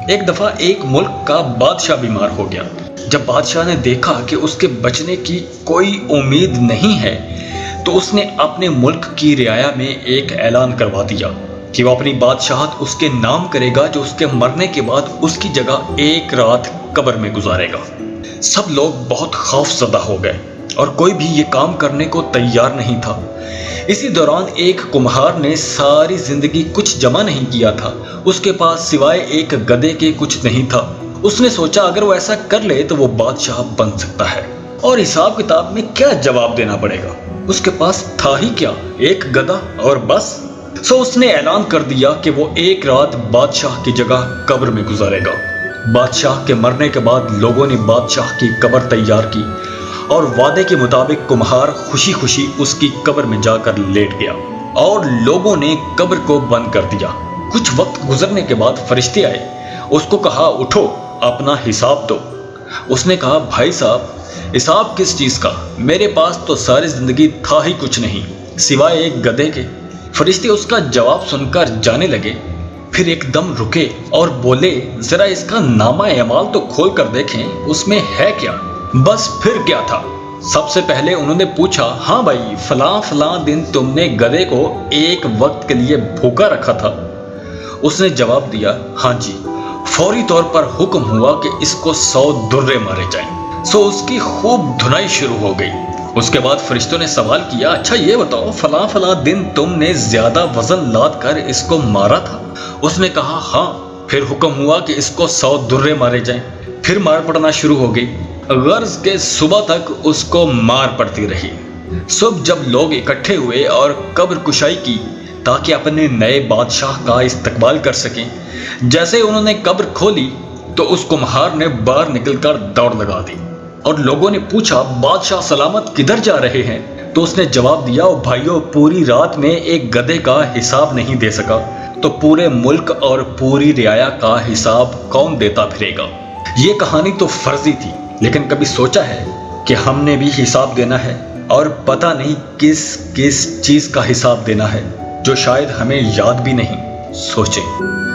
ایک دفعہ ایک ملک کا بادشاہ بیمار ہو گیا۔ جب بادشاہ نے دیکھا کہ اس کے بچنے کی کوئی امید نہیں ہے تو اس نے اپنے ملک کی رعایا میں ایک اعلان کروا دیا کہ وہ اپنی بادشاہت اس کے نام کرے گا جو اس کے مرنے کے بعد اس کی جگہ ایک رات قبر میں گزارے گا۔ سب لوگ بہت خوف زدہ ہو گئے اور کوئی بھی یہ کام کرنے کو تیار نہیں تھا۔ اسی دوران ایک کمہار نے ساری زندگی کچھ جمع نہیں کیا تھا، اس کے پاس سوائے ایک گدھے کے کچھ نہیں تھا۔ اس نے سوچا اگر وہ ایسا کر لے تو وہ بادشاہ بن سکتا ہے، اور حساب کتاب میں کیا جواب دینا پڑے گا، اس کے پاس تھا ہی کیا، ایک گدھا اور بس۔ سو اس نے اعلان کر دیا کہ وہ ایک رات بادشاہ کی جگہ قبر میں گزارے گا۔ بادشاہ کے مرنے کے بعد لوگوں نے بادشاہ کی قبر تیار کی اور وعدے کے مطابق کمہار خوشی خوشی اس کی قبر میں جا کر لیٹ گیا اور لوگوں نے قبر کو بند کر دیا۔ کچھ وقت گزرنے کے بعد فرشتے آئے، اس کو کہا اٹھو اپنا حساب دو۔ اس نے کہا بھائی صاحب حساب کس چیز کا، میرے پاس تو ساری زندگی تھا ہی کچھ نہیں سوائے ایک گدھے کے۔ فرشتے اس کا جواب سن کر جانے لگے، پھر ایک دم رکے اور بولے ذرا اس کا نامہ اعمال تو کھول کر دیکھیں اس میں ہے کیا۔ بس پھر کیا تھا، سب سے پہلے انہوں نے پوچھا ہاں بھائی فلاں فلاں دن تم نے گدھے کو ایک وقت کے لیے بھوکا رکھا تھا؟ اس نے جواب دیا ہاں جی۔ فوری طور پر حکم ہوا کہ اس کو 100 درے مارے جائیں۔ سو اس کی خوب دھنائی شروع ہو گئی۔ اس کے بعد فرشتوں نے سوال کیا اچھا یہ بتاؤ فلاں فلاں دن تم نے زیادہ وزن لاد کر اس کو مارا تھا؟ اس نے کہا ہاں۔ پھر حکم ہوا کہ اس کو 100 درے مارے جائیں۔ پھر مار پڑنا شروع ہو گئی، غرض کے صبح تک اس کو مار پڑتی رہی۔ صبح جب لوگ اکٹھے ہوئے اور قبر کشائی کی تاکہ اپنے نئے بادشاہ کا استقبال کر سکیں، جیسے انہوں نے قبر کھولی تو اس کمہار نے باہر نکل کر دوڑ لگا دی اور لوگوں نے پوچھا بادشاہ سلامت کدھر جا رہے ہیں؟ تو اس نے جواب دیا او بھائیو پوری رات میں ایک گدھے کا حساب نہیں دے سکا تو پورے ملک اور پوری رعایا کا حساب کون دیتا پھرے گا۔ یہ کہانی تو فرضی تھی، لیکن کبھی سوچا ہے کہ ہم نے بھی حساب دینا ہے اور پتہ نہیں کس کس چیز کا حساب دینا ہے جو شاید ہمیں یاد بھی نہیں۔ سوچیں۔